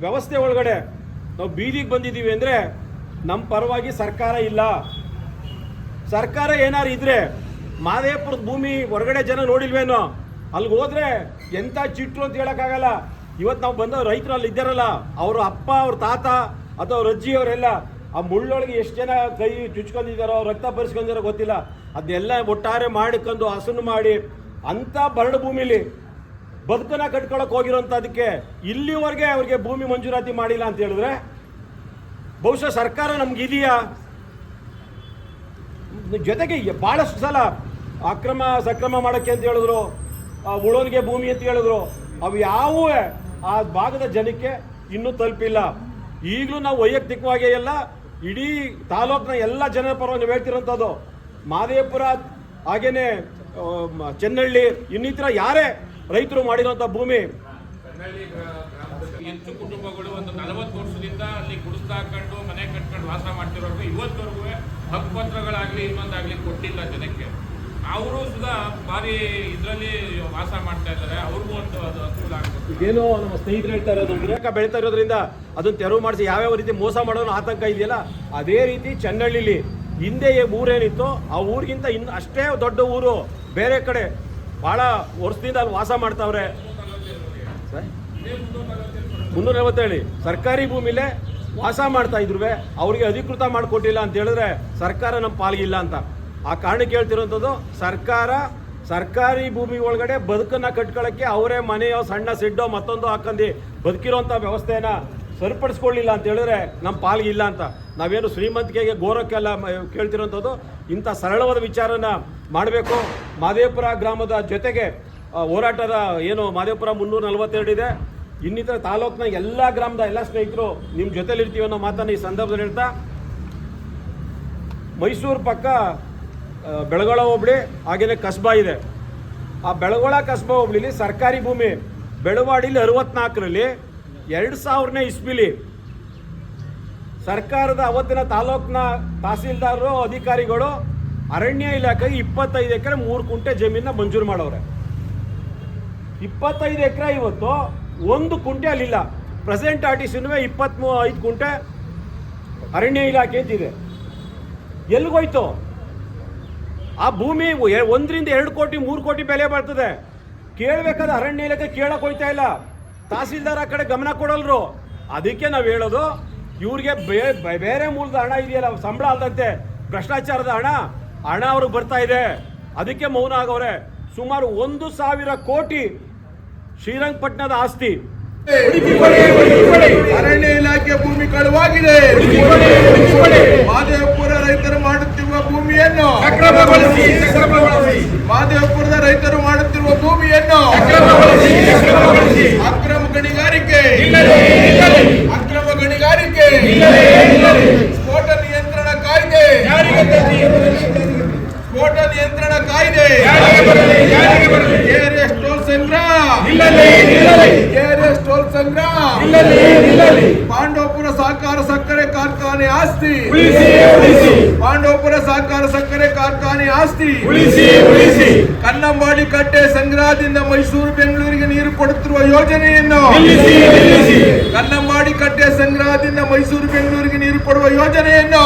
ವ್ಯವಸ್ಥೆ ಒಳಗಡೆ ನಾವು ಬೀದಿಗೆ ಬಂದಿದ್ದೀವಿ ಅಂದರೆ ನಮ್ಮ ಪರವಾಗಿ ಸರ್ಕಾರ ಇಲ್ಲ. ಸರ್ಕಾರ ಏನಾರು ಇದ್ರೆ ಮಾದೇಪುರದ ಭೂಮಿ ಹೊರಗಡೆ ಜನ ನೋಡಿಲ್ವೇನೋ, ಅಲ್ಲಿಗೆ ಹೋದ್ರೆ ಎಂಥ ಚಿಟ್ರು ಅಂತ ಹೇಳೋಕ್ಕಾಗಲ್ಲ. ಇವತ್ತು ನಾವು ಬಂದ ರೈತರು ಅಲ್ಲಿ ಇದ್ದಾರಲ್ಲ, ಅವ್ರ ಅಪ್ಪ ಅವ್ರ ತಾತ ಅಥವಾ ಅವ್ರ ಅಜ್ಜಿ ಅವರೆಲ್ಲ ಆ ಮುಳ್ಳೊಳಗೆ ಎಷ್ಟು ಜನ ಕೈ ಚುಚ್ಕೊಂಡಿದ್ದಾರೋ ರಕ್ತ ಪರಿಸ್ಕೊಂಡಿರೋ ಗೊತ್ತಿಲ್ಲ, ಅದನ್ನೆಲ್ಲ ಒಟ್ಟಾರೆ ಮಾಡಿಕೊಂಡು ಹಸನು ಮಾಡಿ ಅಂಥ ಬರಡು ಭೂಮಿಲಿ ಬದುಕನ್ನ ಕಟ್ಕೊಳಕ್ಕೆ ಹೋಗಿರೋಂಥದಕ್ಕೆ ಇಲ್ಲಿವರೆಗೆ ಅವ್ರಿಗೆ ಭೂಮಿ ಮಂಜೂರಾತಿ ಮಾಡಿಲ್ಲ ಅಂತ ಹೇಳಿದ್ರೆ ಬಹುಶಃ ಸರ್ಕಾರ ನಮ್ಗಿದೆಯಾ? ಜೊತೆಗೆ ಭಾಳಷ್ಟು ಸಲ ಅಕ್ರಮ ಸಕ್ರಮ ಮಾಡೋಕ್ಕೆ ಅಂತ ಹೇಳಿದ್ರು, ಉಳೋನ್ಗೆ ಭೂಮಿ ಅಂತ ಹೇಳಿದ್ರು, ಅವು ಯಾವುವೂ ಆ ಭಾಗದ ಜನಕ್ಕೆ ಇನ್ನೂ ತಲುಪಿಲ್ಲ. ಈಗಲೂ ನಾವು ವೈಯಕ್ತಿಕವಾಗಿ ಎಲ್ಲ ಇಡೀ ತಾಲೂಕಿನ ಎಲ್ಲ ಜನರ ಪರವಾಗಿ ಹೇಳ್ತಿರೋಂಥದ್ದು, ಮಾದೇಪುರ ಹಾಗೇನೆ ಚೆನ್ನಳ್ಳಿ ಇನ್ನಿತರ ಯಾರೇ ರೈತರು ಮಾಡಿರೋಂಥ ಭೂಮಿ ಹೆಚ್ಚು ಕುಟುಂಬಗಳು ಒಂದು 40 ವರ್ಷದಿಂದ ಅಲ್ಲಿ ಗುಡಿಸ್ತಾ ಹಾಕೊಂಡು ಮನೆ ಕಟ್ಕೊಂಡು ವಾಸ ಮಾಡ್ತಿರೋರು ಇವತ್ತವರೆಗೂ ಹಕ್ಕುಪತ್ರಗಳಾಗಲಿ ಇನ್ನೊಂದಾಗಲಿ ಕೊಟ್ಟಿಲ್ಲ ಜನಕ್ಕೆ. ಅವರು ಸುಧಾ ಭಾರಿ ಇದರಲ್ಲಿ ವಾಸ ಮಾಡ್ತಾ ಇದ್ದಾರೆ, ಅವ್ರಿಗೂ ಒಂದು ಅದು ಅನುಕೂಲ ಆಗ್ತದೆ. ಇದೇನೋ ನಮ್ಮ ಸ್ನೇಹಿತರು ಹೇಳ್ತಾ ಇರೋದು ಬೆಳೀತಾ ಇರೋದ್ರಿಂದ ಅದನ್ನು ತೆರವು ಮಾಡಿಸಿ ಯಾವ್ಯಾವ ರೀತಿ ಮೋಸ ಮಾಡೋನು ಆತಂಕ ಇದೆಯಲ್ಲ, ಅದೇ ರೀತಿ ಚೆನ್ನಳ್ಳಿಲಿ ಹಿಂದೆ ಊರೇನಿತ್ತು ಆ ಊರಿಗಿಂತ ಇನ್ನು ಅಷ್ಟೇ ದೊಡ್ಡ ಊರು ಬೇರೆ ಕಡೆ ಭಾಳ ವರ್ಷದಿಂದ ಅಲ್ಲಿ ವಾಸ ಮಾಡ್ತಾವ್ರೆ. 347 ಸರ್ಕಾರಿ ಭೂಮಿಲೇ ವಾಸ ಮಾಡ್ತಾ ಇದ್ರು, ಅವ್ರಿಗೆ ಅಧಿಕೃತ ಮಾಡಿಕೊಟ್ಟಿಲ್ಲ ಅಂತ ಹೇಳಿದ್ರೆ ಸರ್ಕಾರ ನಮ್ಮ ಪಾಲ್ಗಿಲ್ಲ ಅಂತ. ಆ ಕಾರಣಕ್ಕೆ ಹೇಳ್ತಿರೋಂಥದ್ದು, ಸರ್ಕಾರಿ ಭೂಮಿ ಒಳಗಡೆ ಬದುಕನ್ನು ಕಟ್ಕೊಳ್ಳೋಕ್ಕೆ ಅವರೇ ಮನೆಯೋ ಸಣ್ಣ ಸೆಡ್ಡೋ ಮತ್ತೊಂದು ಹಾಕೊಂಡು ಬದುಕಿರೋಂಥ ವ್ಯವಸ್ಥೆನ ಸರಿಪಡಿಸ್ಕೊಳ್ಳಿಲ್ಲ ಅಂತ ಹೇಳಿದ್ರೆ ನಮ್ಮ ಪಾಲ್ಗಿಲ್ಲ ಅಂತ. ನಾವೇನು ಶ್ರೀಮಂತಿಕೆಗೆ ಗೋರಕ್ಕೆಲ್ಲ ಕೇಳ್ತಿರೋಂಥದ್ದು, ಇಂಥ ಸರಳವಾದ ವಿಚಾರನ ಮಾಡಬೇಕು. ಮಾದೇಪುರ ಗ್ರಾಮದ ಜೊತೆಗೆ ಹೋರಾಟದ ಏನು ಮಾದೇಪುರ 342 ಇದೆ, ಇನ್ನಿತರ ತಾಲೂಕಿನ ಎಲ್ಲ ಗ್ರಾಮದ ಎಲ್ಲ ಸ್ನೇಹಿತರು ನಿಮ್ಮ ಜೊತೆಲಿರ್ತೀವಿ ಅನ್ನೋ ಮಾತನ್ನು ಈ ಸಂದರ್ಭದಲ್ಲಿ ಹೇಳ್ತಾ, ಮೈಸೂರು ಪಕ್ಕ ಬೆಳಗೊಳ ಹೋಬಳಿ ಹಾಗೆಯೇ ಕಸ್ಬಾ ಇದೆ. ಆ ಬೆಳಗೊಳ ಕಸ್ಬಾ ಹೋಬಳಿಲಿ ಸರ್ಕಾರಿ ಭೂಮಿ ಬೆಳವಾಡಿಲಿ 64ರಲ್ಲಿ 2000ನೇ ಇಸ್ವಿಲಿ ಸರ್ಕಾರದ ಅವತ್ತಿನ ತಾಲೂಕಿನ ತಹಸೀಲ್ದಾರರು ಅಧಿಕಾರಿಗಳು ಅರಣ್ಯ ಇಲಾಖೆಗೆ 25 ಎಕರೆ 3 ಕುಂಟೆ ಜಮೀನ ಮಂಜೂರು ಮಾಡವ್ರೆ. 25 ಎಕರೆ ಇವತ್ತು 1 ಕುಂಟೆ ಅಲ್ಲಿಲ್ಲ. ಪ್ರೆಸೆಂಟ್ ಆರ್ಟಿಸಿನೂ 25 ಕುಂಟೆ ಅರಣ್ಯ ಇಲಾಖೆ ಅಂತಿದೆ. ಎಲ್ಲಿಗೋಯ್ತು ಆ ಭೂಮಿ? 1 ರಿಂದ 2 ಕೋಟಿ 3 ಕೋಟಿ ಬೆಲೆ ಬರ್ತದೆ. ಕೇಳಬೇಕಾದ ಅರಣ್ಯ ಇಲಾಖೆ ಕೇಳಕ್ಕೆ ಹೋಯ್ತಾ ಇಲ್ಲ, ತಹಸೀಲ್ದಾರ್ ಆ ಕಡೆ ಗಮನ ಕೊಡಲ್ರು. ಅದಕ್ಕೆ ನಾವು ಹೇಳೋದು, ಇವ್ರಿಗೆ ಬೇರೆ ಮೂಲದ ಹಣ ಇದೆಯಲ್ಲ, ಸಂಬಳ ಅಲ್ಲದಂತೆ ಭ್ರಷ್ಟಾಚಾರದ ಹಣ ಅವ್ರಿಗೆ ಬರ್ತಾ ಇದೆ, ಅದಕ್ಕೆ ಮೌನ ಆಗವ್ರೆ. ಸುಮಾರು 1,000 ಕೋಟಿ ಶ್ರೀರಂಗಪಟ್ಟಣದ ಆಸ್ತಿ ಅರಣ್ಯ ಇಲಾಖೆ ಭೂಮಿ ಕಳುವಾಗಿದೆ. ಮಾದೇವಪುರ ರೈತರು ಮಾಡುತ್ತಿರುವ ಭೂಮಿಯನ್ನು ಮಾದೇವಪುರದ ರೈತರು ಮಾಡುತ್ತಿರುವ ಭೂಮಿಯನ್ನು ಅಕ್ರಮ ಗಣಿಗಾರಿಕೆ ಸ್ಫೋಟ ನಿಯಂತ್ರಣ ಕಾಯ್ದೆ KRS ಟೋಲ್ ಸಂಗ್ರಹ ಪಾಂಡವಪುರ ಸಹಕಾರ ಸಕ್ಕರೆ ಕಾರ್ಖಾನೆ ಆಸ್ತಿ ಕನ್ನಂಬಾಡಿ ಕಟ್ಟೆ ಸಂಗ್ರಹದಿಂದ ಮೈಸೂರು ಬೆಂಗಳೂರಿಗೆ ನೀರು ಕೊಡುತ್ತಿರುವ ಯೋಜನೆಯನ್ನು ಕನ್ನಂಬಾಡಿ ಕಟ್ಟೆ ಸಂಗ್ರಹದಿಂದ ಮೈಸೂರು ಬೆಂಗಳೂರಿಗೆ ನೀರು ಕೊಡುವ ಯೋಜನೆಯನ್ನು